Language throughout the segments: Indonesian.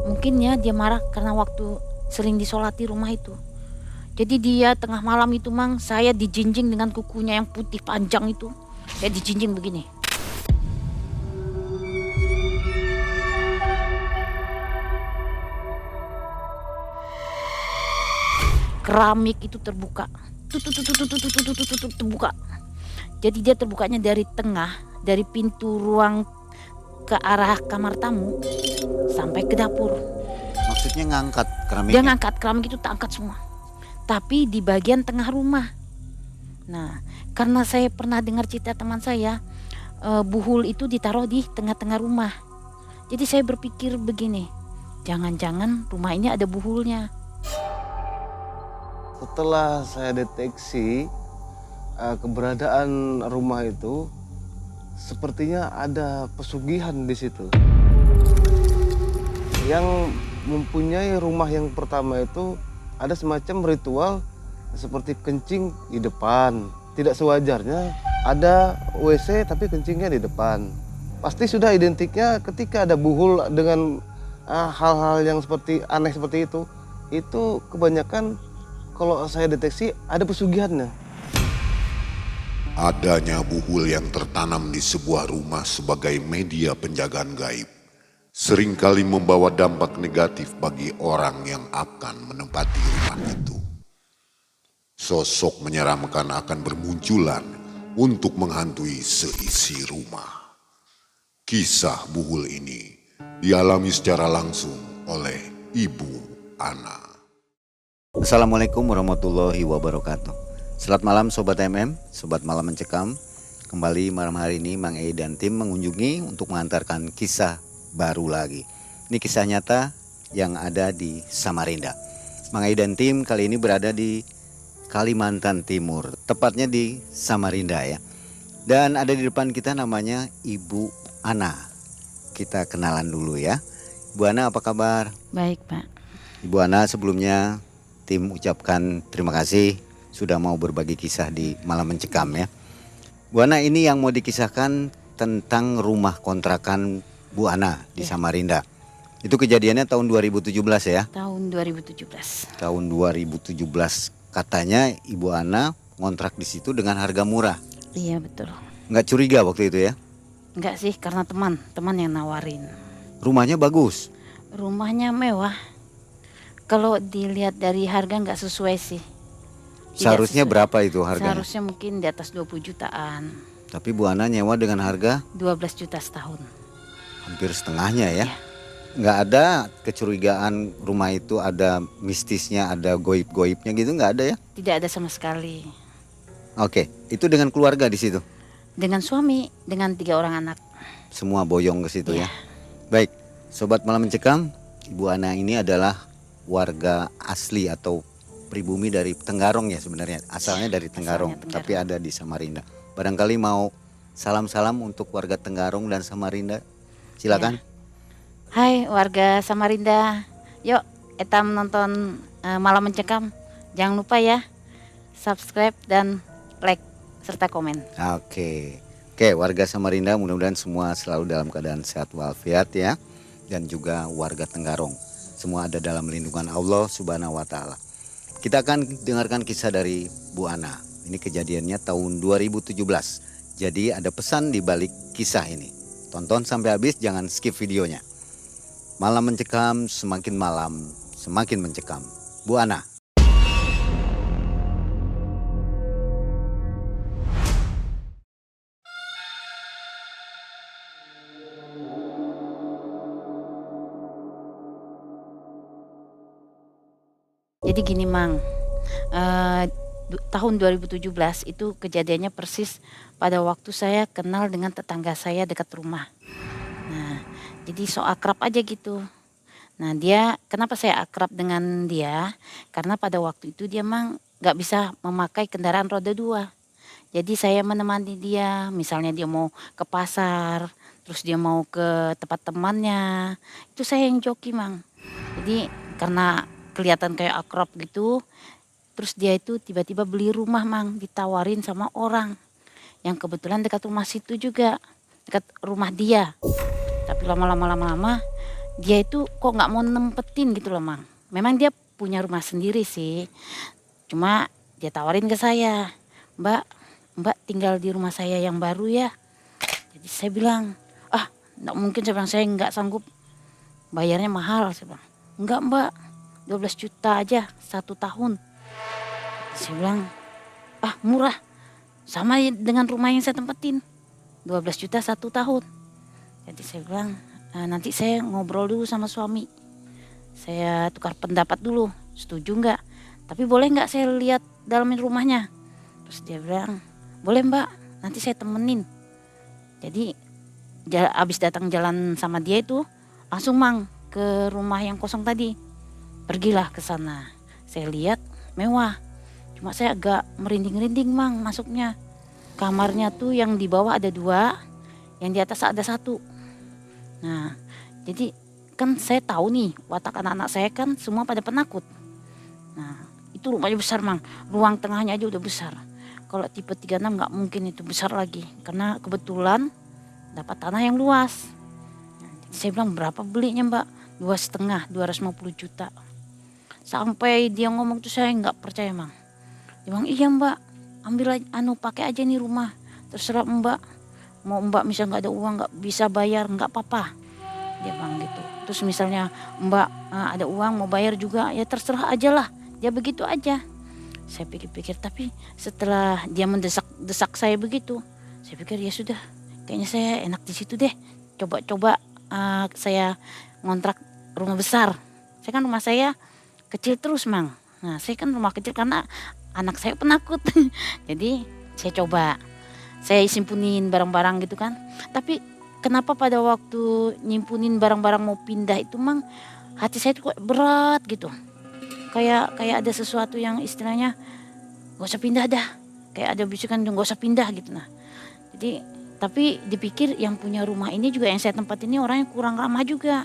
Mungkin ya dia marah karena waktu sering disolati rumah itu. Jadi dia tengah malam itu Mang, saya dijinjing dengan kukunya yang putih panjang itu. Saya dijinjing begini. Keramik itu terbuka. Terbuka. Jadi dia terbukanya dari tengah, dari pintu ruang ke arah kamar tamu sampai ke dapur. Maksudnya ngangkat Dia keramiknya? ngangkat keramik itu, tak angkat semua. Tapi di bagian tengah rumah. Nah, karena saya pernah dengar cerita teman saya, buhul itu ditaruh di tengah-tengah rumah. Jadi saya berpikir begini, jangan-jangan rumah ini ada buhulnya. Setelah saya deteksi keberadaan rumah itu, sepertinya ada pesugihan di situ. Yang mempunyai rumah yang pertama itu ada semacam ritual seperti kencing di depan. Tidak sewajarnya ada WC tapi kencingnya di depan. Pasti sudah identiknya ketika ada buhul dengan hal-hal yang seperti aneh seperti itu kebanyakan kalau saya deteksi ada pesugihannya. Adanya buhul yang tertanam di sebuah rumah sebagai media penjagaan gaib seringkali membawa dampak negatif bagi orang yang akan menempati rumah itu. Sosok menyeramkan akan bermunculan untuk menghantui seisi rumah. Kisah buhul ini dialami secara langsung oleh Ibu Ana. Assalamualaikum warahmatullahi wabarakatuh. Selamat malam Sobat MM, Sobat Malam Mencekam. Kembali malam hari ini Mang E dan tim mengunjungi untuk mengantarkan kisah baru lagi. Ini kisah nyata yang ada di Samarinda. Mang E dan tim kali ini berada di Kalimantan Timur, tepatnya di Samarinda ya. Dan ada di depan kita namanya Ibu Ana. Kita kenalan dulu ya. Ibu Ana apa kabar? Baik Pak. Ibu Ana, sebelumnya tim ucapkan terima kasih sudah mau berbagi kisah di Malam Mencekam ya. Bu Ana, ini yang mau dikisahkan tentang rumah kontrakan Bu Ana di Samarinda. Itu kejadiannya tahun 2017 ya? Tahun 2017. Tahun 2017 katanya Ibu Ana ngontrak di situ dengan harga murah. Iya betul. Nggak curiga waktu itu ya? Enggak sih, karena teman yang nawarin. Rumahnya bagus. Rumahnya mewah. Kalau dilihat dari harga nggak sesuai sih. Seharusnya sesuai. Berapa itu harganya? Seharusnya mungkin di atas 20 jutaan. Tapi Bu Ana nyewa dengan harga 12 juta setahun. hampir setengahnya ya. Ya. Nggak ada kecurigaan rumah itu ada mistisnya, ada goib-goibnya gitu, nggak ada ya? Tidak ada sama sekali. Oke, itu dengan keluarga di situ. Dengan suami, dengan 3 orang anak. Semua boyong ke situ Ya. ya. Baik, Sobat Malam Mencekam, Ibu Ana ini adalah warga asli atau pribumi dari Tenggarong ya sebenarnya. Asalnya dari Tenggarong, Tenggarong. tapi ada di Samarinda. Barangkali mau salam-salam untuk warga Tenggarong dan Samarinda. Silakan. Hai warga Samarinda. Yuk, etam nonton Malam Mencekam. Jangan lupa ya, subscribe dan like serta komen. Oke. Oke, warga Samarinda mudah-mudahan semua selalu dalam keadaan sehat walafiat ya. Dan juga warga Tenggarong. Semua ada dalam lindungan Allah Subhanahu wa taala. Kita akan dengarkan kisah dari Bu Ana. Ini kejadiannya tahun 2017. Jadi ada pesan di balik kisah ini. Tonton sampai habis, jangan skip videonya. Malam Mencekam, semakin malam semakin mencekam. Bu Ana. Jadi gini Mang, tahun 2017 itu kejadiannya persis pada waktu saya kenal dengan tetangga saya dekat rumah. Nah, jadi so akrab aja gitu. Nah dia, kenapa saya akrab dengan dia? Karena pada waktu itu dia Mang nggak bisa memakai kendaraan roda 2. Jadi saya menemani dia, misalnya dia mau ke pasar, terus dia mau ke tempat temannya, itu saya yang joki Mang. Jadi karena kelihatan kayak akrab gitu, terus dia itu tiba-tiba beli rumah Mang, ditawarin sama orang yang kebetulan dekat rumah situ juga, dekat rumah dia. Tapi lama-lama dia itu kok nggak mau nempetin gitu loh Mang. Memang dia punya rumah sendiri sih, cuma dia tawarin ke saya, Mbak, Mbak tinggal di rumah saya yang baru ya. Jadi saya bilang, ah nggak mungkin, saya bilang saya nggak sanggup, bayarnya mahal. Saya bilang, enggak Mbak, 12 juta aja 1 tahun. Saya bilang, ah murah, sama dengan rumah yang saya tempatin, 12 juta 1 tahun. Jadi saya bilang, nanti saya ngobrol dulu sama suami, saya tukar pendapat dulu, setuju nggak? Tapi boleh nggak saya lihat dalamin rumahnya? Terus dia bilang, boleh Mbak, nanti saya temenin. Jadi abis datang jalan sama dia itu, langsung Mang ke rumah yang kosong tadi. Pergilah ke sana. Saya lihat mewah. Cuma saya agak merinding-rinding Mang masuknya. Kamarnya tuh yang di bawah ada 2, yang di atas ada 1. Nah, jadi kan saya tahu nih watak anak-anak saya kan semua pada penakut. Nah, itu rumahnya besar Mang. Ruang tengahnya aja udah besar. Kalau tipe 36 nggak mungkin itu besar lagi. Karena kebetulan dapat tanah yang luas. Nah, jadi saya bilang, berapa belinya Mbak? 2,5, 250 juta. Sampai dia ngomong tuh saya nggak percaya Mang. Dia bilang, iya Mbak, ambil aja, pakai aja nih rumah. Terserah Mbak. Mau Mbak misalnya nggak ada uang, nggak bisa bayar, nggak apa-apa. Dia bilang gitu. Terus misalnya Mbak ada uang mau bayar juga, ya terserah aja lah. Dia begitu aja. Saya pikir-pikir, tapi setelah dia mendesak saya begitu, saya pikir ya sudah, kayaknya saya enak di situ deh. Coba-coba saya ngontrak rumah besar. Saya kan rumah saya kecil terus Mang. Nah saya kan rumah kecil karena anak saya penakut. Jadi saya coba, saya simpunin barang-barang gitu kan. Tapi kenapa pada waktu nyimpunin barang-barang mau pindah itu Mang, hati saya tuh kok berat gitu. Kayak ada sesuatu yang istilahnya gak usah pindah dah. Kayak ada bisikan gak usah pindah gitu. Nah jadi, tapi dipikir yang punya rumah ini juga, yang saya tempat ini orangnya kurang ramah juga.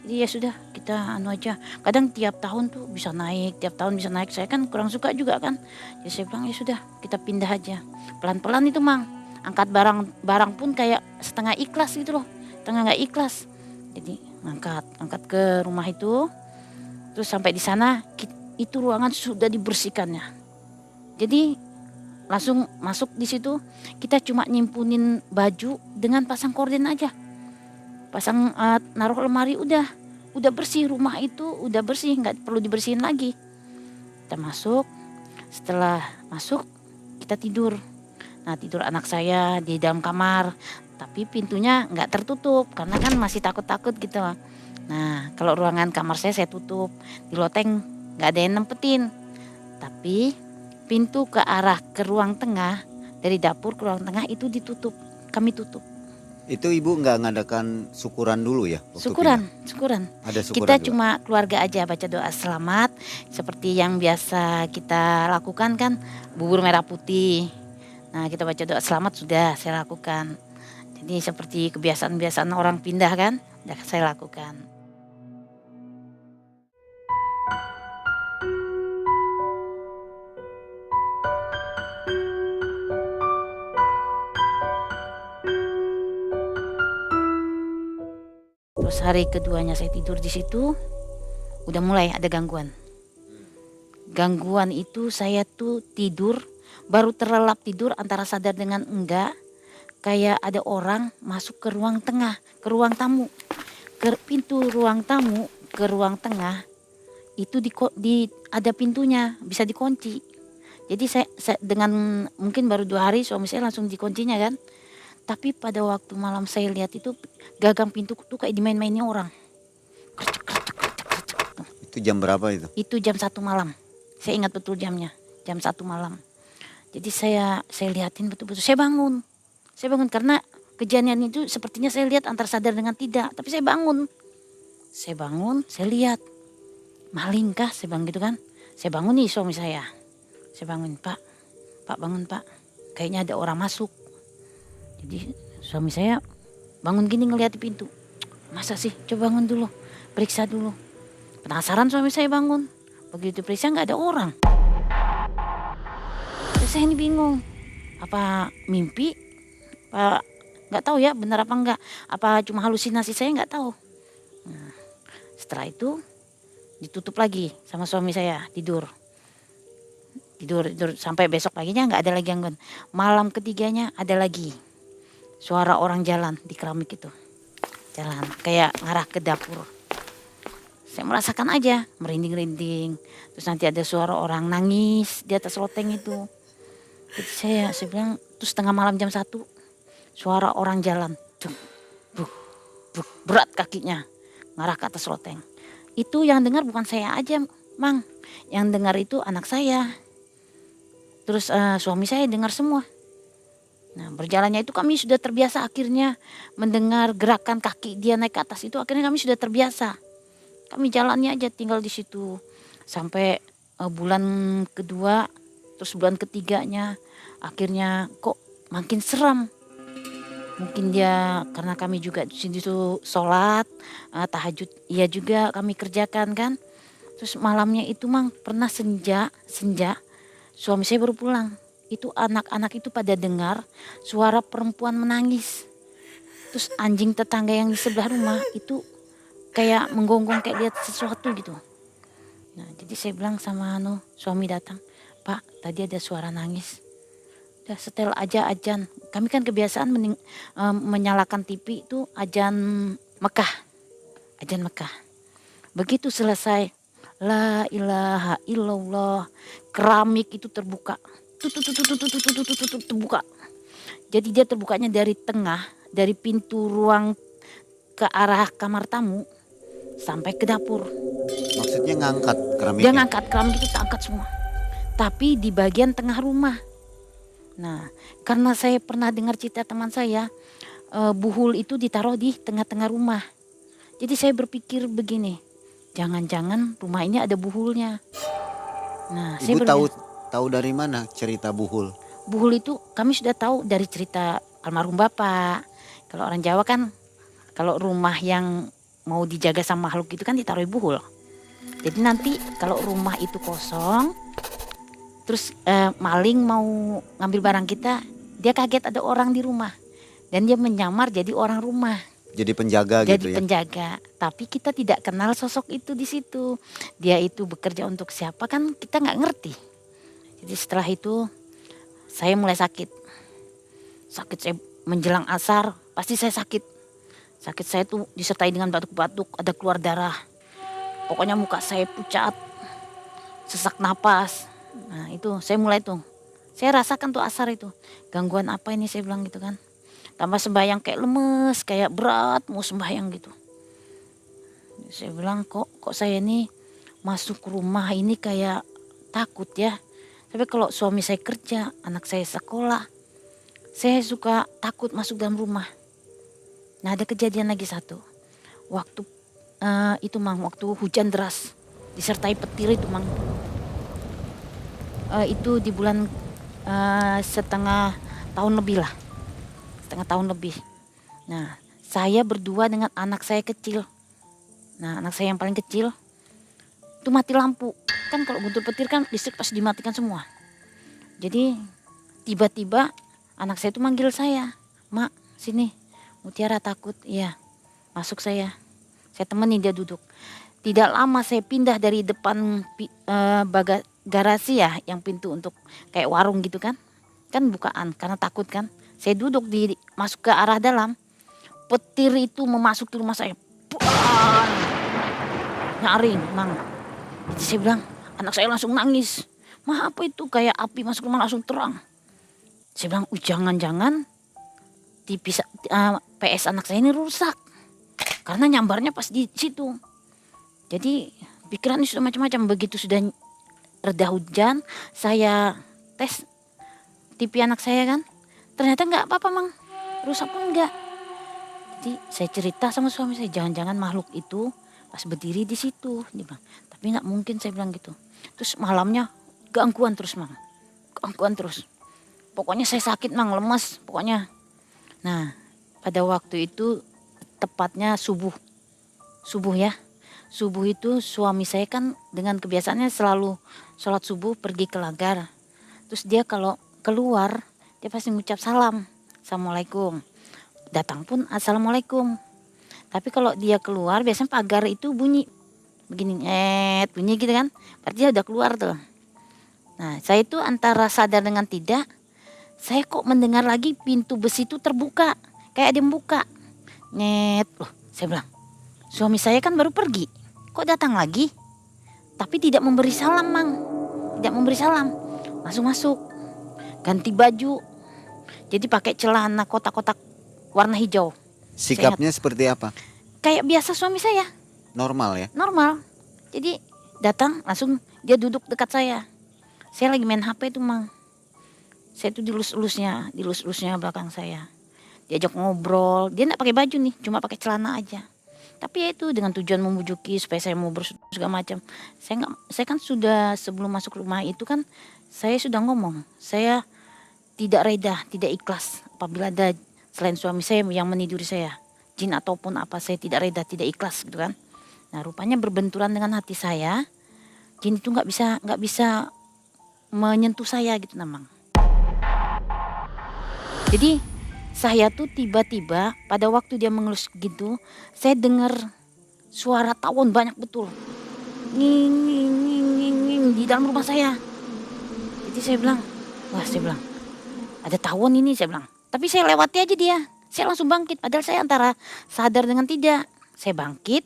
Jadi ya sudah, kita aja. Kadang tiap tahun tuh bisa naik, tiap tahun bisa naik. Saya kan kurang suka juga kan. Jadi saya bilang ya sudah, kita pindah aja. Pelan-pelan itu Mang. Angkat barang pun kayak setengah ikhlas gitu loh. Setengah nggak ikhlas. Jadi angkat ke rumah itu. Terus sampai di sana itu ruangan sudah dibersihkannya. Jadi langsung masuk di situ, kita cuma nyimpunin baju dengan pasang korden aja. Pasang naruh lemari, udah bersih rumah itu, udah bersih, nggak perlu dibersihin lagi. Kita masuk, setelah masuk kita tidur. Nah tidur anak saya di dalam kamar, tapi pintunya nggak tertutup karena kan masih takut-takut gitu. Nah kalau ruangan kamar saya tutup, di loteng nggak ada yang nempetin. Tapi pintu ke arah ke ruang tengah, dari dapur ke ruang tengah itu ditutup, kami tutup. Itu Ibu nggak ngadakan syukuran dulu ya? Syukuran. Ada syukuran Kita juga? cuma keluarga aja baca doa selamat, seperti yang biasa kita lakukan kan, bubur merah putih. Nah kita baca doa selamat sudah saya lakukan. Jadi seperti kebiasaan-kebiasaan orang pindah kan, udah saya lakukan. Terus hari keduanya saya tidur di situ, udah mulai ada gangguan. Gangguan itu saya tuh tidur, baru terlelap tidur antara sadar dengan enggak. Kayak ada orang masuk ke ruang tengah, ke ruang tamu. Ke pintu ruang tamu, ke ruang tengah, itu ada pintunya, bisa dikunci. Jadi saya dengan mungkin baru 2 hari suami saya langsung dikuncinya kan. Tapi pada waktu malam saya lihat itu gagang pintu tuh kayak dimain-mainnya orang. Itu jam berapa itu? Itu jam 1 malam. Saya ingat betul jamnya, jam 1 malam. Jadi saya lihatin betul-betul. Saya bangun karena kejadian itu sepertinya saya lihat antara sadar dengan tidak. Tapi saya bangun, saya lihat. Maling kah? Saya bilang gitu kan. Saya bangun nih suami saya. Saya bangun, Pak bangun Pak. Kayaknya ada orang masuk. Jadi suami saya bangun gini ngeliat di pintu. Masa sih? Coba bangun dulu, periksa dulu. Penasaran suami saya bangun. Begitu periksa nggak ada orang. Terus saya ini bingung. Apa mimpi? Apa nggak tahu ya benar apa enggak? Apa cuma halusinasi saya nggak tahu. Nah, Setelah itu ditutup lagi sama suami saya, tidur sampai besok paginya nggak ada lagi gangguan. Malam ketiganya ada lagi suara orang jalan di keramik itu, jalan kayak ngarah ke dapur. Saya merasakan aja merinding-rinding. Terus nanti ada suara orang nangis di atas loteng itu. Jadi saya bilang, terus tengah malam jam 1 suara orang jalan, buk, buk, buk, berat kakinya ngarah ke atas loteng. Itu yang dengar bukan saya aja, Mang. Yang dengar itu anak saya. Terus suami saya dengar semua. Nah, berjalannya itu kami sudah terbiasa akhirnya mendengar gerakan kaki dia naik ke atas itu, akhirnya kami sudah terbiasa. Kami jalannya aja tinggal di situ sampai bulan kedua, terus bulan ketiganya akhirnya kok makin seram. Mungkin dia karena kami juga di situ sholat tahajud, iya juga kami kerjakan kan. Terus malamnya itu Mang pernah senja suami saya baru pulang. Itu anak-anak itu pada dengar suara perempuan menangis. Terus anjing tetangga yang di sebelah rumah itu kayak menggonggong kayak lihat sesuatu gitu. Nah, jadi saya bilang sama suami datang, "Pak, tadi ada suara nangis." Udah setel aja ajan. Kami kan kebiasaan menyalakan TV itu ajan Mekah. Ajan Mekah. Begitu selesai, la ilaha illallah, keramik itu terbuka. Terbuka. Jadi dia terbukanya dari tengah, dari pintu ruang ke arah kamar tamu sampai ke dapur. Maksudnya ngangkat Dia keramiknya? ngangkat keramik itu, angkat semua. Tapi di bagian tengah rumah. Nah, karena saya pernah dengar cerita teman saya, buhul itu ditaruh di tengah-tengah rumah. Jadi saya berpikir begini, jangan-jangan rumah ini ada buhulnya. Nah, Ibu saya tahu dari mana cerita buhul? buhul itu kami sudah tahu dari cerita almarhum bapak. Kalau orang Jawa kan, kalau rumah yang mau dijaga sama makhluk itu kan ditaruh buhul. Jadi nanti kalau rumah itu kosong, terus maling mau ngambil barang kita, dia kaget ada orang di rumah. Dan dia menyamar jadi orang rumah. Jadi penjaga Jadi gitu ya? penjaga. Tapi kita tidak kenal sosok itu di situ. Dia itu bekerja untuk siapa kan kita nggak ngerti. Jadi setelah itu saya mulai sakit. Sakit saya menjelang asar pasti saya sakit. Sakit saya tuh disertai dengan batuk-batuk, ada keluar darah. Pokoknya muka saya pucat, sesak napas. Nah itu saya mulai tuh. Saya rasakan tuh asar itu. Gangguan apa ini saya bilang gitu kan. Tambah sembahyang kayak lemes, kayak berat mau sembahyang gitu. Saya bilang kok saya ini masuk rumah ini kayak takut ya. Tapi kalau suami saya kerja, anak saya sekolah, saya suka takut masuk dalam rumah. Nah ada kejadian lagi satu. Waktu itu Mang, waktu hujan deras disertai petir itu Mang. Itu di bulan setengah tahun lebih lah. Setengah tahun lebih. Nah saya berdua dengan anak saya kecil. Nah anak saya yang paling kecil itu mati lampu. Kan kalau guntur petir kan listrik pasti dimatikan semua. Jadi tiba-tiba anak saya itu manggil saya. "Mak sini, Mutiara takut." Iya, masuk saya. Saya temenin dia duduk. Tidak lama saya pindah dari depan garasi ya, yang pintu untuk kayak warung gitu kan. Kan bukaan karena takut kan. Saya duduk masuk ke arah dalam. Petir itu memasuki rumah saya. Buar! Nyaring, Mang. Jadi saya bilang, anak saya langsung nangis. "Mah apa itu?" Kayak api masuk rumah langsung terang. Saya bilang, jangan-jangan PS anak saya ini rusak. Karena nyambarnya pas di situ. Jadi pikirannya sudah macam-macam. Begitu sudah reda hujan, saya tes TV anak saya kan. Ternyata nggak apa-apa Mang, rusak pun enggak. Jadi saya cerita sama suami saya, jangan-jangan makhluk itu pas berdiri di situ. Dia bilang, tapi nggak mungkin saya bilang gitu. Terus malamnya gangguan terus Mang, gangguan terus. Pokoknya saya sakit Mang, lemas pokoknya. Nah pada waktu itu tepatnya subuh ya. Subuh itu suami saya kan dengan kebiasaannya selalu sholat subuh pergi ke langgar. Terus dia kalau keluar dia pasti mengucap salam, "Assalamualaikum." Datang pun "Assalamualaikum." Tapi kalau dia keluar biasanya pagar itu bunyi begini, bunyi gitu kan. Berarti dia udah keluar tuh. Nah, saya itu antara sadar dengan tidak, saya kok mendengar lagi pintu besi itu terbuka, kayak ada yang buka. Loh, saya bilang, suami saya kan baru pergi, kok datang lagi? Tapi tidak memberi salam, Mang. Tidak memberi salam. Langsung masuk, ganti baju. Jadi pakai celana kotak-kotak warna hijau. Sikapnya seperti apa? Kayak biasa suami saya, Normal ya? normal. Jadi datang langsung dia duduk dekat saya. Saya lagi main HP itu, Mang. Saya tuh dilus-lusnya belakang saya. Diajak ngobrol, dia enggak pakai baju nih, cuma pakai celana aja. Tapi ya itu dengan tujuan membujuki supaya saya mau segala macam. Saya kan sudah sebelum masuk rumah itu kan saya sudah ngomong, saya tidak reda, tidak ikhlas apabila ada selain suami saya yang meniduri saya. Jin ataupun apa, saya tidak reda, tidak ikhlas gitu kan. Nah, rupanya berbenturan dengan hati saya. Jin itu nggak bisa menyentuh saya gitu, Namang. Jadi saya tuh tiba-tiba pada waktu dia mengelus gitu, saya dengar suara tawon banyak betul. Nging, nging, nging, nging, nging, di dalam rumah saya. Jadi saya bilang, ada tawon ini, saya bilang. Tapi saya lewati aja dia. Saya langsung bangkit, padahal saya antara sadar dengan tidak. Saya bangkit,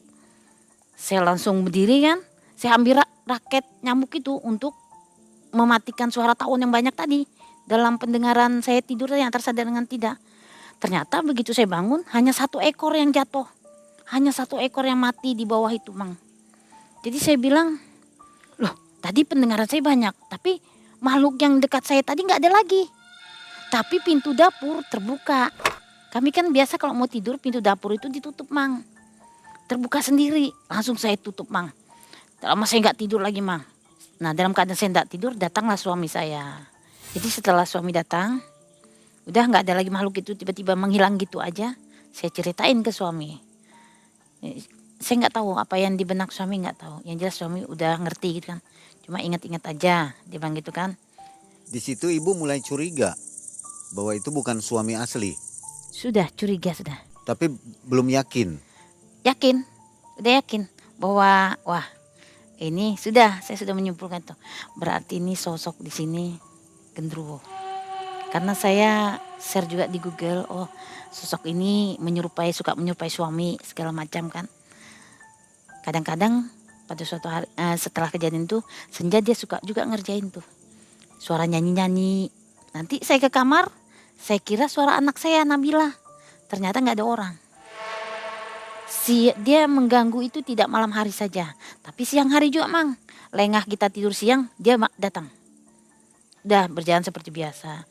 saya langsung berdiri kan. Saya ambil raket nyamuk itu untuk mematikan suara tawon yang banyak tadi. Dalam pendengaran saya tidur tadi antara sadar dengan tidak. Ternyata begitu saya bangun hanya 1 ekor yang jatuh. Hanya 1 ekor yang mati di bawah itu, Mang. Jadi saya bilang, loh tadi pendengaran saya banyak. Tapi makhluk yang dekat saya tadi gak ada lagi. Tapi pintu dapur terbuka. Kami kan biasa kalau mau tidur pintu dapur itu ditutup, Mang. Terbuka sendiri. Langsung saya tutup, Mang. Lama saya gak tidur lagi, Mang. Nah, dalam keadaan saya gak tidur datanglah suami saya. Jadi setelah suami datang, udah gak ada lagi makhluk itu tiba-tiba menghilang gitu aja. Saya ceritain ke suami. Saya gak tahu apa yang di benak suami, gak tahu. Yang jelas suami udah ngerti gitu kan. Cuma ingat-ingat aja, dia bilang gitu kan. Di situ ibu mulai curiga bahwa itu bukan suami asli. Sudah curiga sudah. Tapi belum yakin. Yakin, udah yakin bahwa wah ini sudah, saya sudah menyimpulkan tuh. Berarti ini sosok di sini genderuwo. Karena saya share juga di Google, oh sosok ini suka menyerupai suami segala macam kan. Kadang-kadang pada suatu hari setelah kejadian itu senja dia suka juga ngerjain tuh. Suara nyanyi-nyanyi. Nanti saya ke kamar, saya kira suara anak saya Nabila. Ternyata nggak ada orang. Dia mengganggu itu tidak malam hari saja, tapi siang hari juga, Mang. Lengah kita tidur siang, dia datang. Udah berjalan seperti biasa.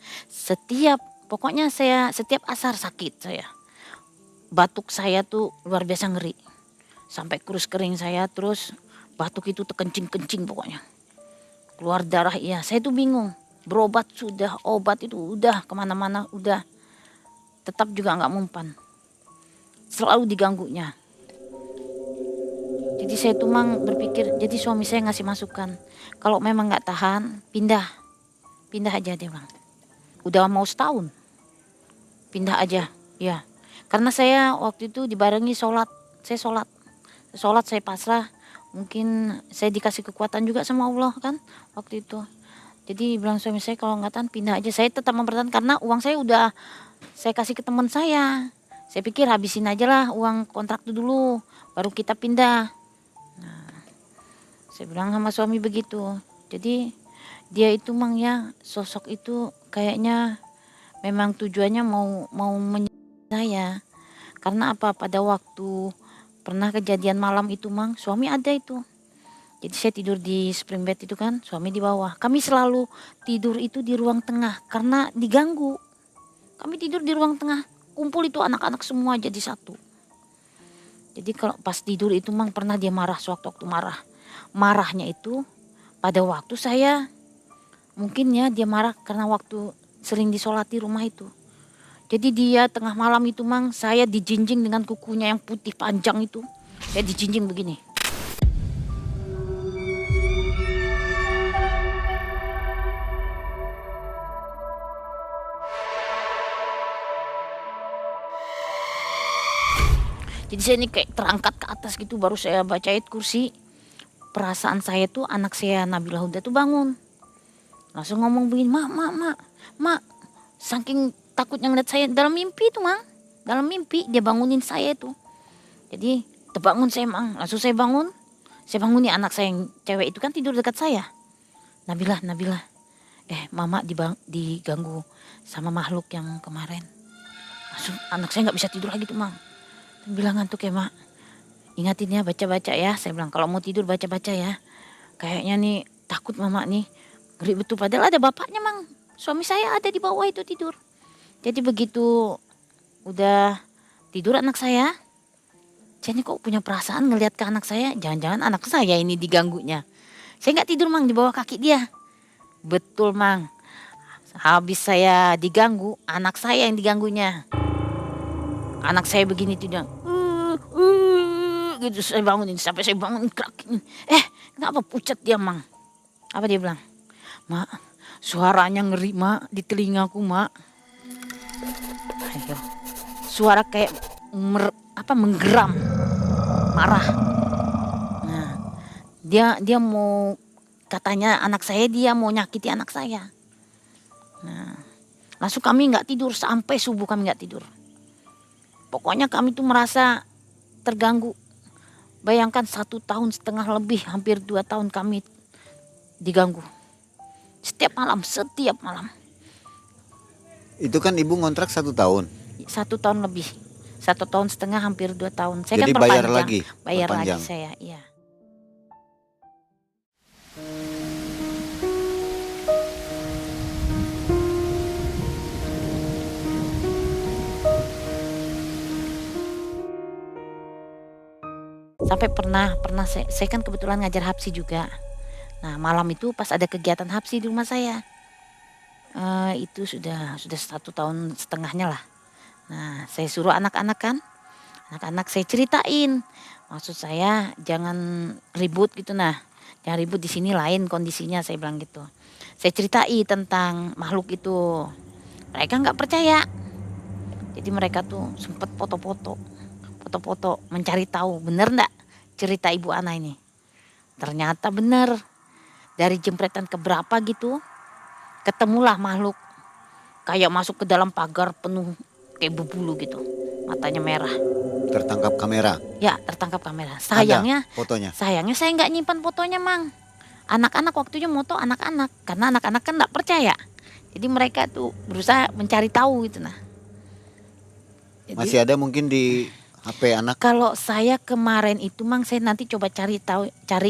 Pokoknya saya setiap asar sakit saya. Batuk saya tuh luar biasa ngeri. Sampai kurus kering saya, terus batuk itu terkencing-kencing pokoknya. Keluar darah, iya. Saya tuh bingung. Berobat sudah, obat itu udah kemana-mana udah. Tetap juga nggak mempan. Selalu diganggunya. Jadi saya tuh, Mang, berpikir, jadi suami saya ngasih masukan. Kalau memang nggak tahan, pindah aja dia bilang. Udah mau setahun, pindah aja, ya. Karena saya waktu itu dibarengi sholat, saya pasrah. Mungkin saya dikasih kekuatan juga sama Allah kan waktu itu. Jadi bilang suami saya kalau nggak tahan pindah aja. Saya tetap mempertahankan karena uang saya udah saya kasih ke teman saya. Saya pikir habisin aja lah uang kontrak itu dulu, baru kita pindah. Nah, saya bilang sama suami begitu. Jadi dia itu, Mang, ya sosok itu kayaknya memang tujuannya mau menyakiti saya. Karena apa? Pada waktu pernah kejadian malam itu, Mang, suami ada itu. Jadi saya tidur di spring bed itu kan, suami di bawah. Kami selalu tidur itu di ruang tengah karena diganggu. Kami tidur di ruang tengah, kumpul itu anak-anak semua jadi satu. Jadi kalau pas tidur itu, Mang, pernah dia marah sewaktu-waktu marah. Marahnya itu pada waktu saya, mungkin ya dia marah karena waktu sering disolati rumah itu. Jadi dia tengah malam itu, Mang, saya dijinjing dengan kukunya yang putih panjang itu. Saya dijinjing begini. Jadi saya ini kayak terangkat ke atas gitu, baru saya baca ayat kursi. Perasaan saya tuh anak saya Nabila Huda tuh bangun. Langsung ngomong begini, mak. Saking takutnya ngeliat saya dalam mimpi tuh, Mang. Dalam mimpi dia bangunin saya tuh. Jadi terbangun saya, Mang. Langsung saya bangun. Saya bangun nih anak saya yang cewek itu kan tidur dekat saya. Nabila. Mama diganggu sama makhluk yang kemarin. Langsung anak saya nggak bisa tidur lagi tuh, Mang. Bilang ngantuk ya, Mak. Ingatin ya baca-baca ya. Saya bilang kalau mau tidur baca-baca ya. Kayaknya nih takut mama nih. Ngeri betul, padahal ada bapaknya, Mang. Suami saya ada di bawah itu tidur. Jadi begitu udah tidur anak saya ini kok punya perasaan ngelihat ke anak saya. Jangan-jangan anak saya ini diganggunya. Saya nggak tidur, Mang, di bawah kaki dia. Betul, Mang. Habis saya diganggu, anak saya yang diganggunya. Anak saya begini tidak. Gitu saya bangunin, sampai saya bangunin kerakin. Kenapa pucat dia, Mang? Apa dia bilang? Mak, suaranya ngeri, Mak, di telingaku, Mak. Ayo. Suara kayak menggeram, marah. Nah, dia mau, katanya anak saya, dia mau nyakiti anak saya. Nah, langsung kami nggak tidur sampai subuh, kami nggak tidur. Pokoknya kami tuh merasa terganggu. Bayangkan 1,5 tahun lebih, hampir 2 tahun kami diganggu. Setiap malam. Itu kan ibu ngontrak 1 tahun. 1 tahun lebih. 1,5 tahun, hampir 2 tahun. Saya Jadi kan bayar perpanjang. lagi? Bayar Perpanjang. lagi saya, iya. Sampai pernah saya kan kebetulan ngajar hapsi juga. Nah, malam itu pas ada kegiatan hapsi di rumah saya. Itu sudah 1,5 tahun lah. Nah, saya suruh anak-anak saya ceritain. Maksud saya jangan ribut gitu, nah. Jangan ribut, di sini lain kondisinya, saya bilang gitu. Saya ceritain tentang makhluk itu. Mereka nggak percaya. Jadi mereka tuh sempat foto-foto mencari tahu bener ndak cerita Ibu Ana ini. Ternyata bener. Dari jempretan keberapa gitu, ketemulah makhluk kayak masuk ke dalam pagar penuh kayak berbulu gitu, matanya merah. Tertangkap kamera? Ya, tertangkap kamera. Ada fotonya? Sayangnya saya nggak nyimpan fotonya, Mang. Anak-anak waktunya moto anak-anak, karena anak-anak kan nggak percaya. Jadi mereka tuh berusaha mencari tahu gitu, nah. Jadi, Masih ada mungkin di HP anak? kalau saya kemarin itu, Mang, saya nanti coba cari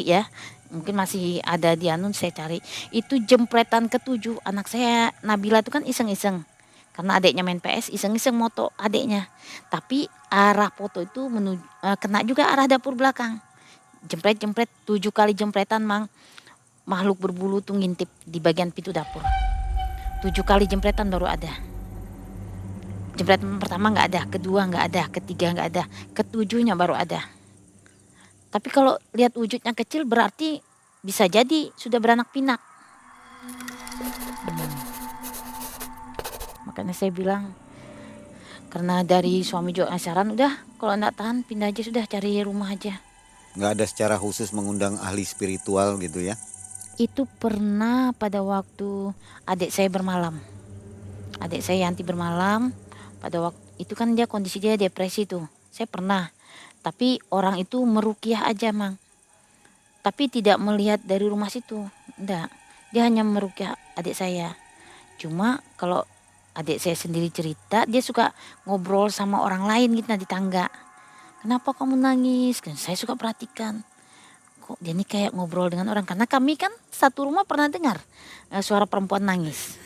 ya. Mungkin masih ada di Anun, saya cari. Itu jempretan ke-7 anak saya Nabila itu kan iseng-iseng. Karena adiknya main PS, iseng-iseng moto adiknya. Tapi arah foto itu kena juga arah dapur belakang. Jempret 7 kali jempretan, Mang. Makhluk berbulu tuh ngintip di bagian pintu dapur. 7 kali jempretan baru ada. Jempretan pertama nggak ada, kedua nggak ada, ketiga nggak ada, ke-7-nya baru ada. Tapi kalau lihat wujudnya kecil berarti bisa jadi sudah beranak pinak. Makanya saya bilang, karena dari suami juga saran, udah kalau enggak tahan pindah aja, sudah cari rumah aja. Nggak ada secara khusus mengundang ahli spiritual gitu ya? Itu pernah pada waktu adik saya bermalam. Adik saya Yanti bermalam, pada waktu itu kan kondisi dia depresi tuh. Saya pernah. Tapi orang itu meruqyah aja, Mang. Tapi tidak melihat dari rumah situ. Enggak. Dia hanya meruqyah adik saya. Cuma kalau adik saya sendiri cerita, dia suka ngobrol sama orang lain gitu di tangga. Kenapa kamu nangis? Kan saya suka perhatikan. Kok dia ini kayak ngobrol dengan orang. Karena kami kan satu rumah pernah dengar suara perempuan nangis.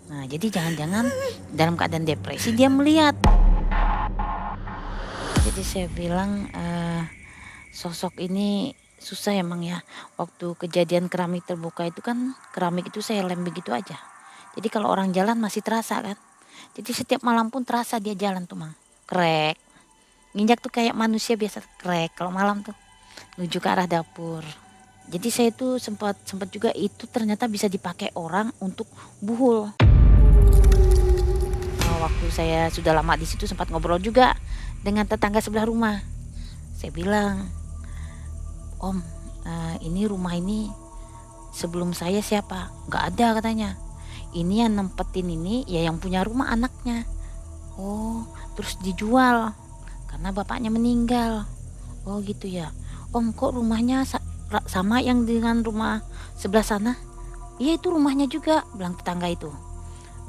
Nah, jadi jangan-jangan dalam keadaan depresi dia melihat. Jadi saya bilang sosok ini susah emang ya. Waktu kejadian keramik terbuka itu kan, keramik itu saya lem begitu aja. Jadi kalau orang jalan masih terasa kan. Jadi setiap malam pun terasa dia jalan tuh, Mang. Krek. Nginjak tuh kayak manusia biasa, krek. Kalau malam tuh menuju ke arah dapur. Jadi saya tuh sempat juga itu ternyata bisa dipakai orang untuk buhul. Waktu saya sudah lama di situ sempat ngobrol juga dengan tetangga sebelah rumah. Saya bilang, "Om, ini rumah ini sebelum saya siapa?" "Nggak ada," katanya. "Ini yang nempetin ini ya yang punya rumah anaknya." "Oh, terus dijual karena bapaknya meninggal." "Oh gitu ya. Om, kok rumahnya sama yang dengan rumah sebelah sana?" "Iya, itu rumahnya juga," bilang tetangga itu.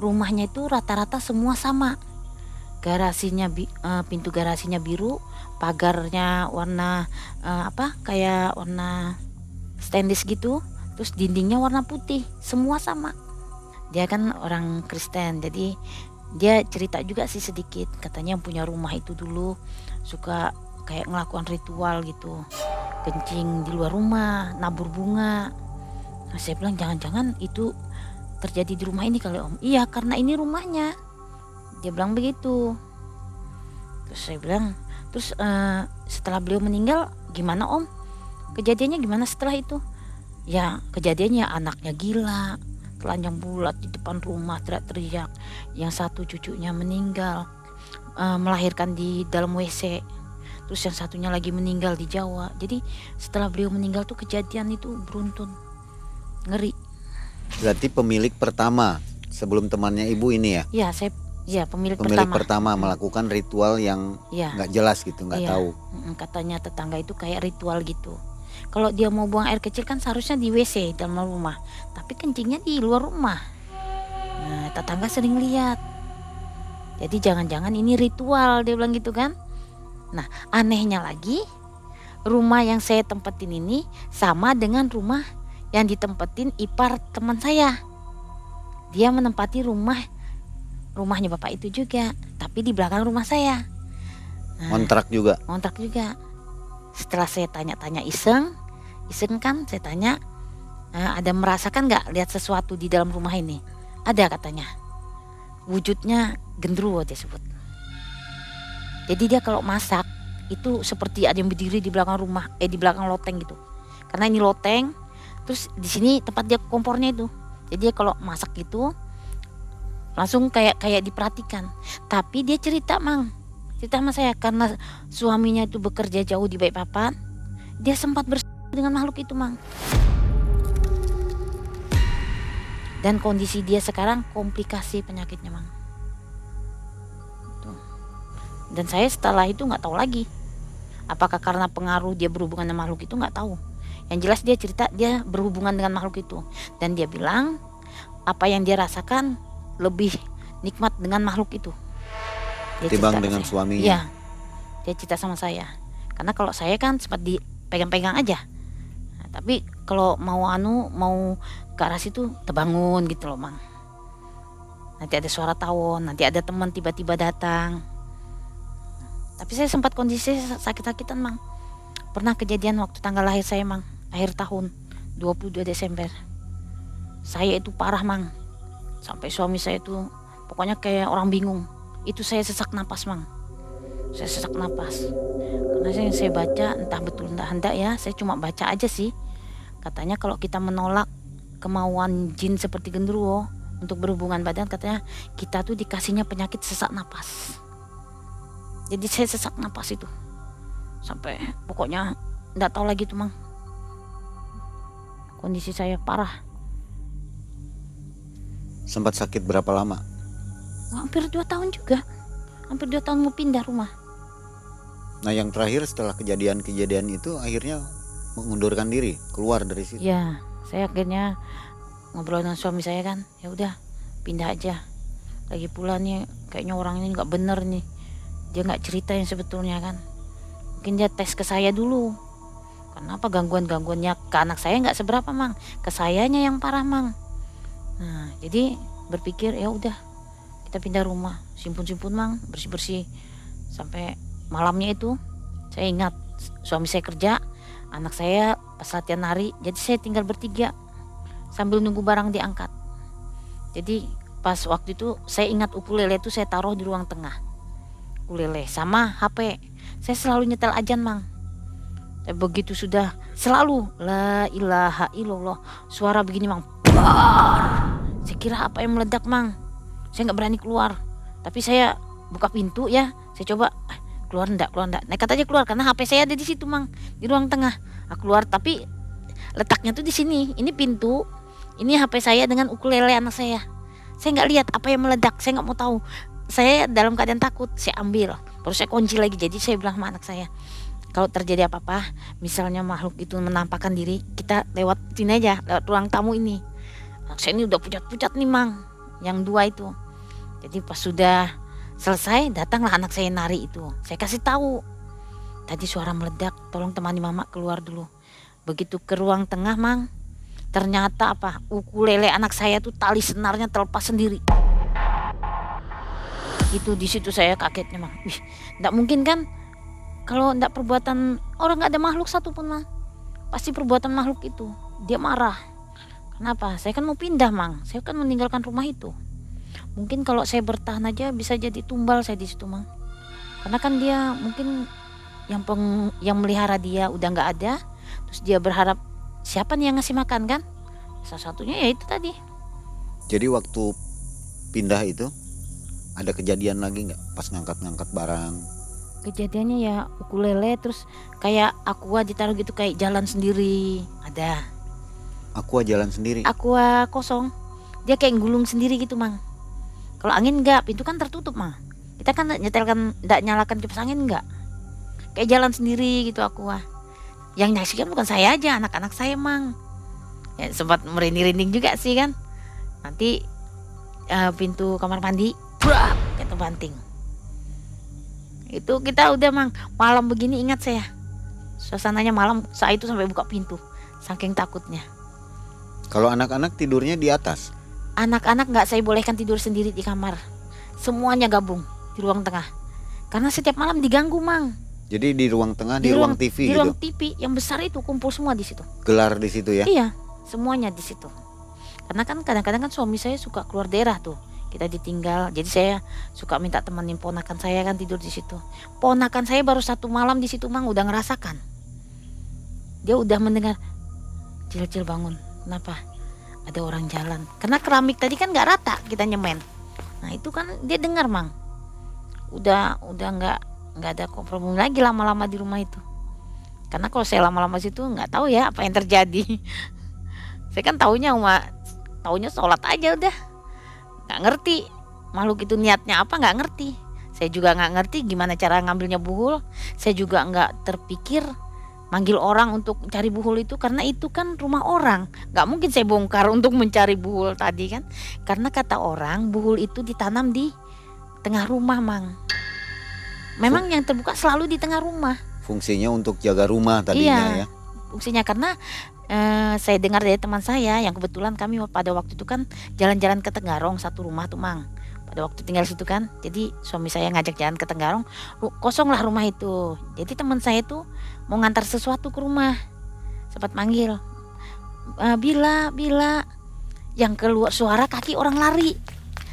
Rumahnya itu rata-rata semua sama. Garasinya pintu garasinya biru, pagarnya warna kayak warna stainless gitu, terus dindingnya warna putih, semua sama. Dia kan orang Kristen, jadi dia cerita juga sih sedikit, katanya yang punya rumah itu dulu suka kayak ngelakukan ritual gitu, kencing di luar rumah, nabur bunga. Nah, saya bilang jangan-jangan itu terjadi di rumah ini kali Om. "Iya, karena ini rumahnya," dia bilang begitu. Terus saya bilang, "Terus setelah beliau meninggal gimana Om? Kejadiannya gimana setelah itu?" "Ya kejadiannya anaknya gila, telanjang bulat di depan rumah teriak-teriak. Yang satu cucunya meninggal, melahirkan di dalam WC. Terus yang satunya lagi meninggal di Jawa. Jadi setelah beliau meninggal tuh kejadian itu beruntun, ngeri." Berarti pemilik pertama sebelum temannya ibu ini ya? Ya pemilik Pemilik pertama. pertama melakukan ritual yang Ya, nggak jelas gitu, nggak iya. tahu. Katanya tetangga itu kayak ritual gitu. Kalau dia mau buang air kecil kan seharusnya di WC dalam rumah, tapi kencingnya di luar rumah. Nah, tetangga sering lihat. Jadi jangan-jangan ini ritual, dia bilang gitu kan. Nah, anehnya lagi, rumah yang saya tempatin ini sama dengan rumah yang ditempatin ipar teman saya. Dia menempati rumahnya bapak itu juga, tapi di belakang rumah saya. Nah, Kontrak juga. ngontrak juga. Setelah saya tanya-tanya iseng kan saya tanya, "Ada merasakan nggak lihat sesuatu di dalam rumah ini?" "Ada," katanya. "Wujudnya genderuwo," dia sebut. Jadi dia kalau masak itu seperti ada yang berdiri di belakang rumah, di belakang loteng gitu. Karena ini loteng, terus di sini tempat dia kompornya itu. Jadi dia kalau masak gitu langsung kayak diperhatikan. Tapi dia cerita sama saya karena suaminya itu bekerja jauh di Balikpapan, dia sempat bersama dengan makhluk itu dan kondisi dia sekarang komplikasi penyakitnya Tuh. Dan saya setelah itu nggak tahu lagi apakah karena pengaruh dia berhubungan dengan makhluk itu, nggak tahu. Yang jelas dia cerita dia berhubungan dengan makhluk itu, dan dia bilang apa yang dia rasakan lebih nikmat dengan makhluk itu. Dia Ketimbang cerita ke dengan saya. suaminya. Iya, dia cerita sama saya. Karena kalau saya kan sempat dipegang-pegang aja. Nah, tapi kalau mau ke arah situ terbangun gitu loh Nanti ada suara tawon, nanti ada teman tiba-tiba datang. Tapi saya sempat kondisi sakit-sakitan Pernah kejadian waktu tanggal lahir saya akhir tahun 22 Desember. Saya itu parah Sampai suami saya itu pokoknya kayak orang bingung. Itu saya sesak napas Saya sesak napas. Karena saya baca, entah betul entah hendak ya, saya cuma baca aja sih. Katanya kalau kita menolak kemauan jin seperti genderuwo untuk berhubungan badan, katanya kita tuh dikasihnya penyakit sesak napas. Jadi saya sesak napas itu. Sampai pokoknya enggak tahu lagi tuh Kondisi saya parah. Sempat sakit berapa lama? Hampir 2 tahun juga. Hampir 2 tahun mau pindah rumah. Nah, yang terakhir setelah kejadian-kejadian itu akhirnya mengundurkan diri, keluar dari situ. Ya, saya akhirnya ngobrol dengan suami saya kan, ya udah pindah aja. Lagi pula nih kayaknya orang ini nggak bener nih. Dia nggak cerita yang sebetulnya kan. Mungkin dia tes ke saya dulu. Kenapa gangguan-gangguannya ke anak saya nggak seberapa ke sayanya yang parah Nah, jadi berpikir ya udah kita pindah rumah, simpun-simpun bersih-bersih. Sampai malamnya itu saya ingat suami saya kerja, anak saya pas latihan nari, jadi saya tinggal bertiga sambil nunggu barang diangkat. Jadi pas waktu itu saya ingat ukulele itu saya taruh di ruang tengah, ukulele sama HP. Saya selalu nyetel ajan Tapi begitu sudah selalu la ilaha illallah, suara begini Bar! Saya kira apa yang meledak Saya nggak berani keluar, tapi saya buka pintu ya, saya coba keluar enggak. Nekat aja keluar karena HP saya ada di situ Mang, di ruang tengah. Keluar tapi letaknya tuh di sini. Ini pintu, ini HP saya dengan ukulele anak saya. Saya nggak lihat apa yang meledak, saya nggak mau tahu. Saya dalam keadaan takut, saya ambil, terus saya kunci lagi. Jadi saya bilang sama anak saya, kalau terjadi apa-apa, misalnya makhluk itu menampakkan diri, kita lewat sini aja, lewat ruang tamu ini. Anak saya ini udah pucat-pucat nih Mang, yang 2 itu. Jadi pas sudah selesai, datanglah anak saya nari itu. Saya kasih tahu, tadi suara meledak, tolong temani mama keluar dulu. Begitu ke ruang tengah Mang, ternyata apa, ukulele anak saya tuh tali senarnya terlepas sendiri. Itu di situ saya kagetnya Mang. Wih, nggak mungkin kan kalau nggak perbuatan orang, nggak ada makhluk satupun Mang. Pasti perbuatan makhluk itu. Dia marah. Kenapa? Saya kan mau pindah Mang. Saya kan meninggalkan rumah itu. Mungkin kalau saya bertahan aja bisa jadi tumbal saya di situ Mang. Karena kan dia mungkin yang melihara dia udah nggak ada. Terus dia berharap siapa nih yang ngasih makan kan? Salah satunya ya itu tadi. Jadi waktu pindah itu ada kejadian lagi nggak pas ngangkat-ngangkat barang? Kejadiannya ya ukulele terus kayak aqua ditaruh gitu kayak jalan sendiri. Ada Aqua jalan sendiri. aqua kosong. Dia kayak gulung sendiri gitu Mang. Kalau angin enggak, pintu kan tertutup Mang. Kita kan enggak nyalakan kipas angin enggak. Kayak jalan sendiri gitu aqua. Yang nyaksikan bukan saya aja, anak-anak saya Mang. Ya sempat merinding-rinding juga sih kan. Nanti pintu kamar mandi brak kayak terbanting. Itu kita udah Mang, malam begini ingat saya. Suasananya malam, saat itu sampai buka pintu saking takutnya. Kalau anak-anak tidurnya di atas. Anak-anak nggak saya bolehkan tidur sendiri di kamar. Semuanya gabung di ruang tengah. Karena setiap malam diganggu Mang. Jadi di ruang tengah, di ruang TV Di gitu. ruang TV yang besar itu kumpul semua di situ. Gelar di situ ya. Iya, semuanya di situ. Karena kan kadang-kadang kan suami saya suka keluar daerah tuh. Kita ditinggal, jadi saya suka minta temenin ponakan saya kan tidur di situ. Ponakan saya baru 1 malam di situ Mang udah ngerasakan. Dia udah mendengar, Cil bangun. Kenapa? Ada orang jalan. Karena keramik tadi kan nggak rata kita nyemen. Nah itu kan dia dengar Mang. Udah nggak ada kompromi lagi lama-lama di rumah itu. Karena kalau saya lama-lama situ nggak tahu ya apa yang terjadi. Saya kan taunya sholat aja udah. Nggak ngerti makhluk itu niatnya apa, nggak ngerti. Saya juga nggak ngerti gimana cara ngambilnya buhul. Saya juga nggak terpikir manggil orang untuk cari buhul itu, karena itu kan rumah orang. Nggak mungkin saya bongkar untuk mencari buhul tadi kan. Karena kata orang buhul itu ditanam di tengah rumah Mang. Memang yang terbuka selalu di tengah rumah. Fungsinya untuk jaga rumah tadinya ya. Fungsinya karena saya dengar dari teman saya yang kebetulan kami pada waktu itu kan jalan-jalan ke Tenggarong satu rumah tuh Mang. Pada waktu tinggal situ kan, jadi suami saya ngajak jalan ke Tenggarong, kosonglah rumah itu. Jadi teman saya tuh mau ngantar sesuatu ke rumah, sempat manggil, Bila, yang keluar suara kaki orang lari,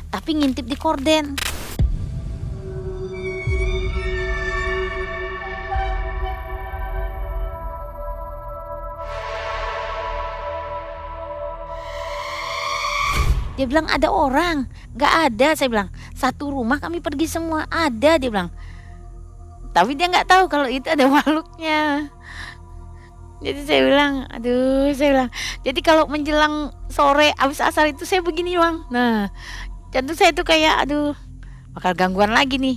tapi ngintip di korden. Dia bilang ada orang, nggak ada. Saya bilang satu rumah kami pergi semua, ada dia bilang. Tapi dia nggak tahu kalau itu ada makhluknya. Jadi saya bilang, jadi kalau menjelang sore abis asar itu saya begini Bang. Nah, jantung saya tuh kayak bakal gangguan lagi nih.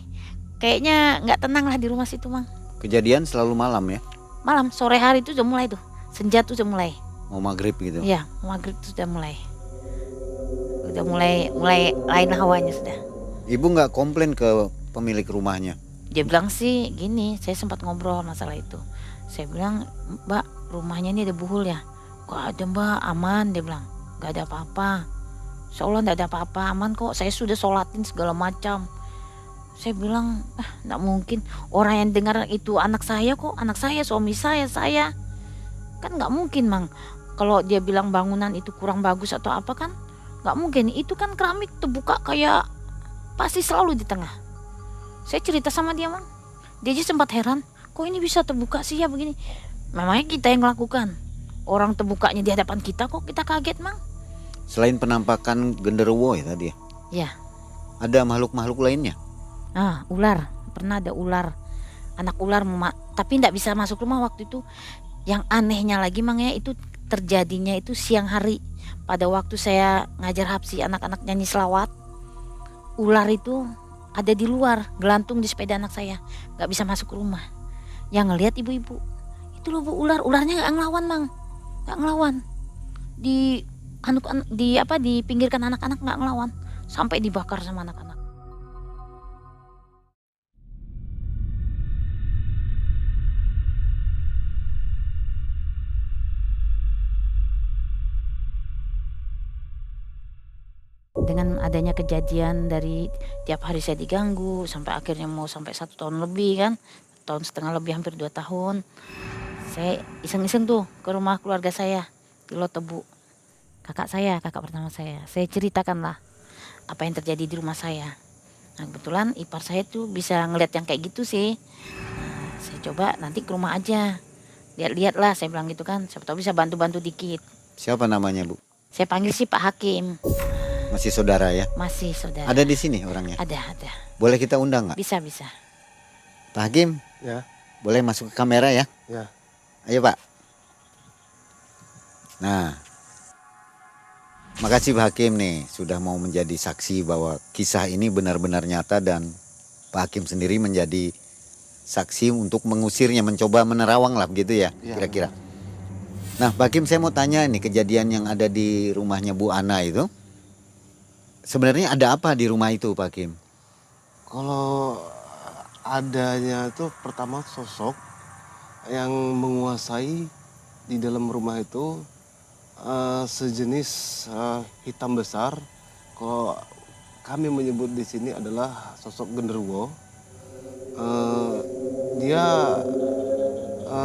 Kayaknya nggak tenang lah di rumah situ Bang. Kejadian selalu malam ya. Malam, sore hari itu udah mulai tuh, senja tuh udah mulai. Mau maghrib gitu. Iya, maghrib itu sudah mulai. Udah mulai lain hawanya sudah. Ibu nggak komplain ke pemilik rumahnya? Dia bilang sih gini, saya sempat ngobrol masalah itu. Saya bilang, Mbak, rumahnya ini ada buhul ya? Gak ada Mbak, aman. Dia bilang, gak ada apa-apa. Insya Allah gak ada apa-apa, aman kok. Saya sudah sholatin segala macam. Saya bilang, gak mungkin. Orang yang dengar itu anak saya kok, anak saya, suami saya. Kan gak mungkin Mang. Kalau dia bilang bangunan itu kurang bagus atau apa kan, gak mungkin. Itu kan keramik terbuka kayak pasti selalu di tengah. Saya cerita sama dia Mang. Dia aja sempat heran, kok ini bisa terbuka sih ya begini. Memangnya kita yang melakukan. Orang terbukanya di hadapan kita kok kita kaget Mang. Selain penampakan genderuwo ya tadi ya? Ya. Ada makhluk-makhluk lainnya? Ular. Pernah ada ular. anak ular tapi tidak bisa masuk rumah waktu itu. Yang anehnya lagi Mang ya, itu terjadinya itu siang hari pada waktu saya ngajar hapsi anak-anak nyanyi selawat. Ular itu ada di luar, gelantung di sepeda anak saya, nggak bisa masuk rumah. Yang ngelihat ibu-ibu, itu loh Bu, ularnya nggak ngelawan Mang, nggak ngelawan. Dipinggirkan anak-anak, nggak ngelawan, sampai dibakar sama anak-anak. Dengan adanya kejadian dari tiap hari saya diganggu sampai akhirnya mau sampai 1 tahun lebih kan, 1,5 tahun lebih, hampir 2 tahun. Saya iseng-iseng tuh ke rumah keluarga saya di Lotebu. Kakak pertama saya ceritakan lah apa yang terjadi di rumah saya. Nah kebetulan ipar saya tuh bisa ngeliat yang kayak gitu sih. Nah, saya coba nanti ke rumah aja, lihat-lihat lah, saya bilang gitu kan, siapa tahu bisa bantu-bantu dikit. Siapa namanya Bu? Saya panggil sih Pak Hakim. Masih saudara ya? Masih saudara. Ada di sini orangnya? Ada. Boleh kita undang nggak? Bisa. Pak Hakim, Ya, boleh masuk ke kamera ya? ya. Ayo Pak. Nah, makasih Pak Hakim nih sudah mau menjadi saksi bahwa kisah ini benar-benar nyata, dan Pak Hakim sendiri menjadi saksi untuk mengusirnya, mencoba menerawang lah begitu ya, Iya. kira-kira. Nah Pak Hakim, saya mau tanya nih, kejadian yang ada di rumahnya Bu Ana itu, sebenarnya ada apa di rumah itu Pak Hakim? Kalau adanya itu pertama sosok yang menguasai di dalam rumah itu sejenis hitam besar. Kalau kami menyebut di sini adalah sosok genderuwo. Dia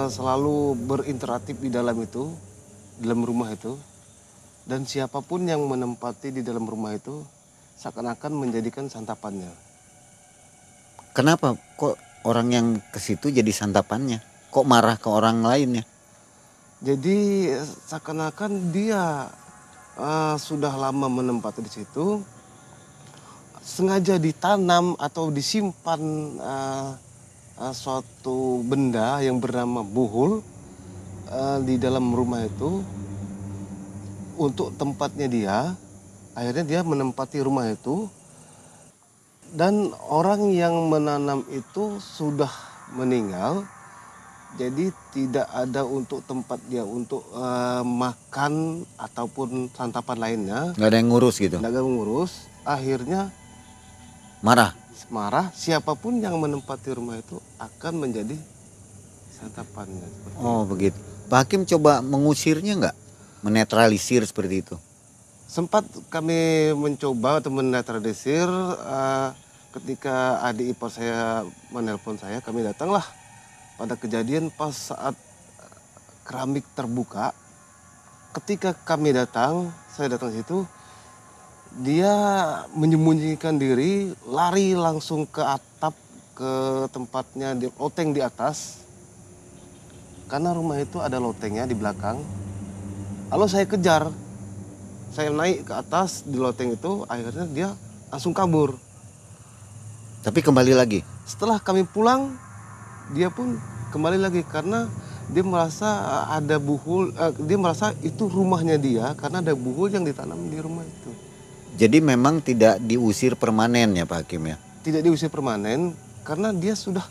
selalu berinteraksi di dalam itu, dalam rumah itu, dan siapapun yang menempati di dalam rumah itu seakan-akan menjadikan santapannya. Kenapa kok orang yang ke situ jadi santapannya? Kok marah ke orang lainnya? Jadi seakan-akan dia sudah lama menempati di situ, sengaja ditanam atau disimpan suatu benda yang bernama buhul di dalam rumah itu untuk tempatnya dia. Akhirnya dia menempati rumah itu, dan orang yang menanam itu sudah meninggal. Jadi tidak ada untuk tempat dia untuk makan ataupun santapan lainnya. Nggak ada yang ngurus gitu? Tidak ada mengurus. Akhirnya Marah? siapapun yang menempati rumah itu akan menjadi santapannya. Seperti Oh itu. begitu. Pak Hakim coba mengusirnya nggak? Menetralisir seperti itu? Sempat kami mencoba atau menetralisir ketika adik ipar saya menelpon saya, kami datanglah pada kejadian pas saat keramik terbuka. Ketika kami datang, saya datang situ, dia menyembunyikan diri, lari langsung ke atap, ke tempatnya di loteng di atas. Karena rumah itu ada lotengnya di belakang. Lalu saya kejar, saya naik ke atas di loteng itu, akhirnya dia langsung kabur. Tapi kembali lagi? Setelah kami pulang, dia pun kembali lagi karena dia merasa ada buhul, dia merasa itu rumahnya dia karena ada buhul yang ditanam di rumah itu. Jadi memang tidak diusir permanen ya Pak Hakim ya? Tidak diusir permanen karena dia sudah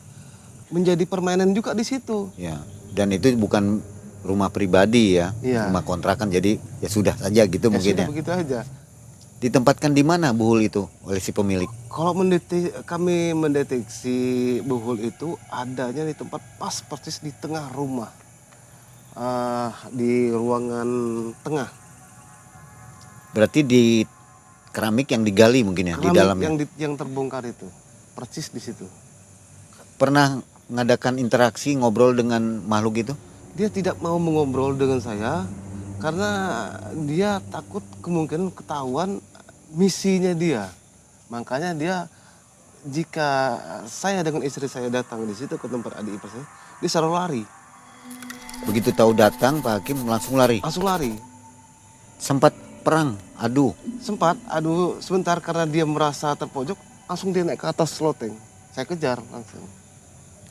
menjadi permanen juga di situ. Ya. Dan itu bukan rumah pribadi ya, Iya. rumah kontrakan, jadi ya sudah saja gitu Ya mungkin sudah ya. begitu aja. Ditempatkan di mana buhul itu oleh si pemilik? Kalau kami mendeteksi buhul itu adanya di tempat pas persis di tengah rumah, di ruangan tengah. Berarti di keramik yang digali mungkin ya, di Keramik dalamnya. yang terbongkar itu persis di situ. Pernah mengadakan interaksi ngobrol dengan makhluk itu? Dia tidak mau mengobrol dengan saya karena dia takut kemungkinan ketahuan misinya dia. Makanya dia, jika saya dengan istri saya datang di situ ke tempat adik ipar saya, dia selalu lari, Begitu tahu datang Pak Hakim langsung lari. langsung lari. Sempat perang, adu. Sempat, aduh sebentar karena dia merasa terpojok, langsung dia naik ke atas loteng. Saya kejar langsung.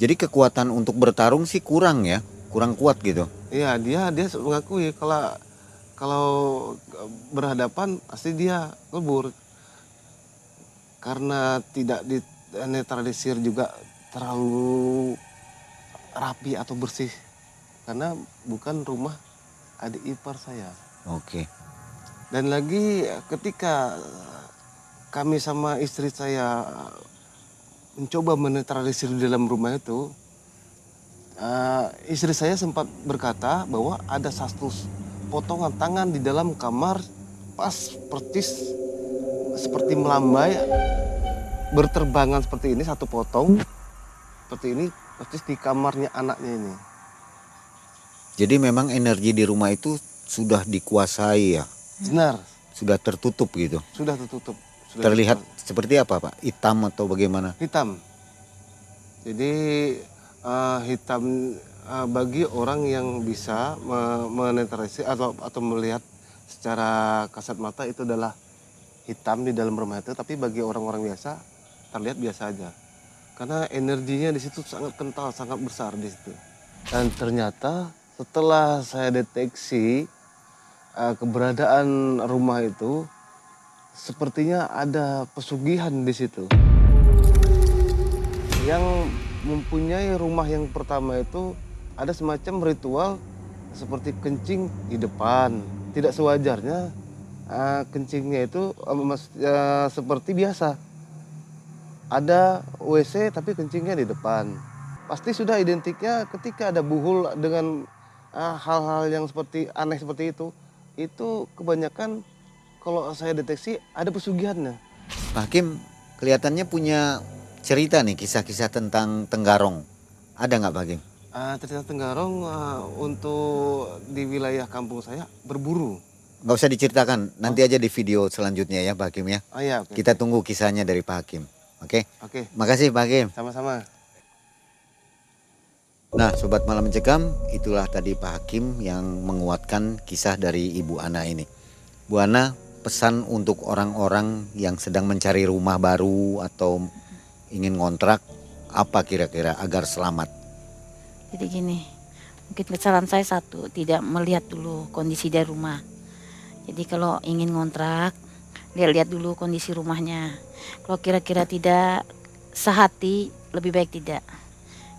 Jadi kekuatan untuk bertarung sih kurang ya, kurang kuat gitu. Iya, dia mengakui kalau berhadapan pasti dia lebur. Karena tidak dinetralisir juga terlalu rapi atau bersih. Karena bukan rumah adik ipar saya. Oke. Dan lagi ketika kami sama istri saya mencoba menetralisir di dalam rumah itu, istri saya sempat berkata bahwa ada satu potongan tangan di dalam kamar pas persis seperti melambai berterbangan seperti ini, satu potong seperti ini persis di kamarnya anaknya ini. Jadi memang energi di rumah itu sudah dikuasai ya, Benar, sudah tertutup gitu. sudah tertutup. Sudah Terlihat seperti apa Pak? Hitam atau bagaimana? hitam. Jadi hitam bagi orang yang bisa menetralisir atau melihat secara kasat mata itu adalah hitam di dalam rumah itu, tapi bagi orang-orang biasa terlihat biasa aja. Karena energinya di situ sangat kental, sangat besar di situ. Dan ternyata setelah saya deteksi keberadaan rumah itu, sepertinya ada pesugihan di situ. Yang mempunyai rumah yang pertama itu ada semacam ritual seperti kencing di depan. Tidak sewajarnya kencingnya itu seperti biasa. Ada WC tapi kencingnya di depan. Pasti sudah identiknya ketika ada buhul dengan hal-hal yang seperti aneh seperti itu kebanyakan kalau saya deteksi ada pesugihannya. Pak Hakim kelihatannya punya cerita nih, kisah-kisah tentang Tenggarong. Ada nggak Pak Hakim? Cerita Tenggarong untuk di wilayah kampung saya berburu. Nggak usah diceritakan, nanti aja di video selanjutnya ya Pak Hakim ya. Ya, oke. Kita tunggu kisahnya dari Pak Hakim. Oke? Oke, Makasih Pak Hakim. sama-sama. Nah Sobat Malam Mencekam, itulah tadi Pak Hakim yang menguatkan kisah dari Ibu Ana ini. Bu Ana, pesan untuk orang-orang yang sedang mencari rumah baru atau ingin ngontrak, apa kira-kira agar selamat? Jadi gini, mungkin kesalahan saya satu, tidak melihat dulu kondisi dari rumah. Jadi kalau ingin ngontrak, lihat-lihat dulu kondisi rumahnya. Kalau kira-kira tidak sehati, lebih baik tidak.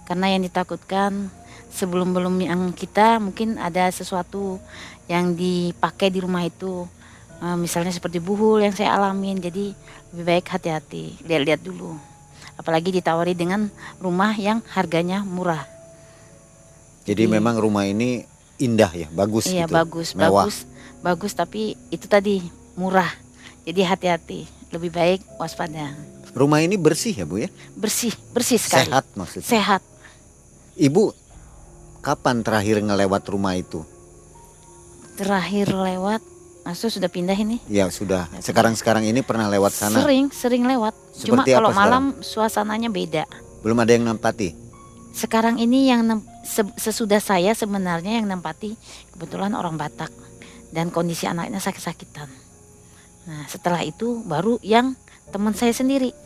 Karena yang ditakutkan sebelum yang kita mungkin ada sesuatu yang dipakai di rumah itu. Misalnya seperti buhul yang saya alamin, jadi lebih baik hati-hati, lihat-lihat dulu. Apalagi ditawari dengan rumah yang harganya murah. Jadi memang rumah ini indah ya, bagus Iya, gitu. bagus, bagus, tapi itu tadi murah. Jadi hati-hati, lebih baik waspada. Rumah ini bersih ya Bu ya? Bersih sekali. Sehat maksudnya. Sehat. Ibu kapan terakhir ngelewat rumah itu? Terakhir lewat, maksud sudah pindah ini? Ya sudah. Sekarang ini pernah lewat sana? Sering lewat. Cuma Seperti kalau apa malam suasananya beda. Belum ada yang nempati? Sekarang ini yang sesudah saya sebenarnya yang nempati kebetulan orang Batak dan kondisi anaknya sakit-sakitan. Nah setelah itu baru yang teman saya sendiri.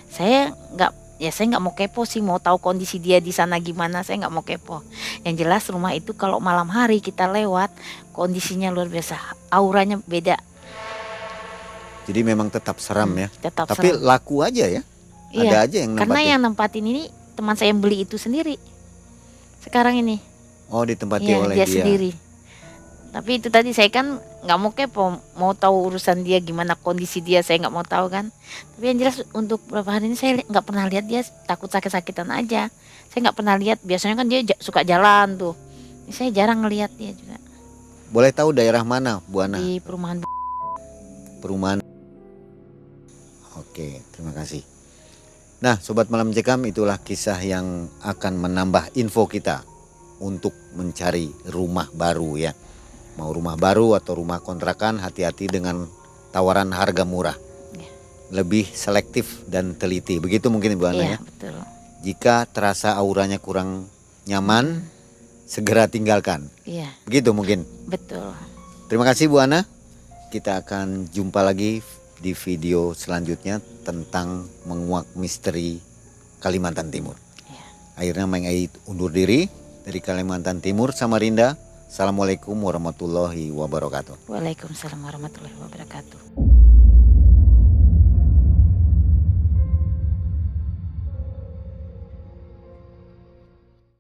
Saya nggak mau kepo sih, mau tahu kondisi dia di sana gimana, saya nggak mau kepo. Yang jelas rumah itu kalau malam hari kita lewat kondisinya luar biasa, auranya beda. Jadi memang tetap seram ya. Tetap Tapi seram. laku aja ya. Iya, Ada aja yang nempatin. karena yang nempatin ini teman saya yang beli itu sendiri. Sekarang ini. Oh ditempati Iya, oleh dia dia. sendiri. Tapi itu tadi saya kan nggak mau kepo, mau tahu urusan dia gimana kondisi dia, saya nggak mau tahu kan. Tapi yang jelas untuk beberapa hari ini saya nggak pernah lihat dia takut sakit-sakitan aja. Saya nggak pernah lihat, biasanya kan dia suka jalan tuh. Ini saya jarang ngelihat dia juga. Boleh tahu daerah mana Bu Ana? Di perumahan. Perumahan. Oke, terima kasih. Nah, Sobat Malam Mencekam, itulah kisah yang akan menambah info kita untuk mencari rumah baru ya. Mau rumah baru atau rumah kontrakan, hati-hati dengan tawaran harga murah. Ya. Lebih selektif dan teliti. Begitu mungkin Ibu Ana Iya, ya. betul. Jika terasa auranya kurang nyaman, segera tinggalkan. Iya, Begitu mungkin. betul. Terima kasih Bu Ana. Kita akan jumpa lagi di video selanjutnya tentang menguak misteri Kalimantan Timur. Iya. Akhirnya Mang Ei undur diri dari Kalimantan Timur, Samarinda. Assalamualaikum warahmatullahi wabarakatuh. Waalaikumsalam warahmatullahi wabarakatuh.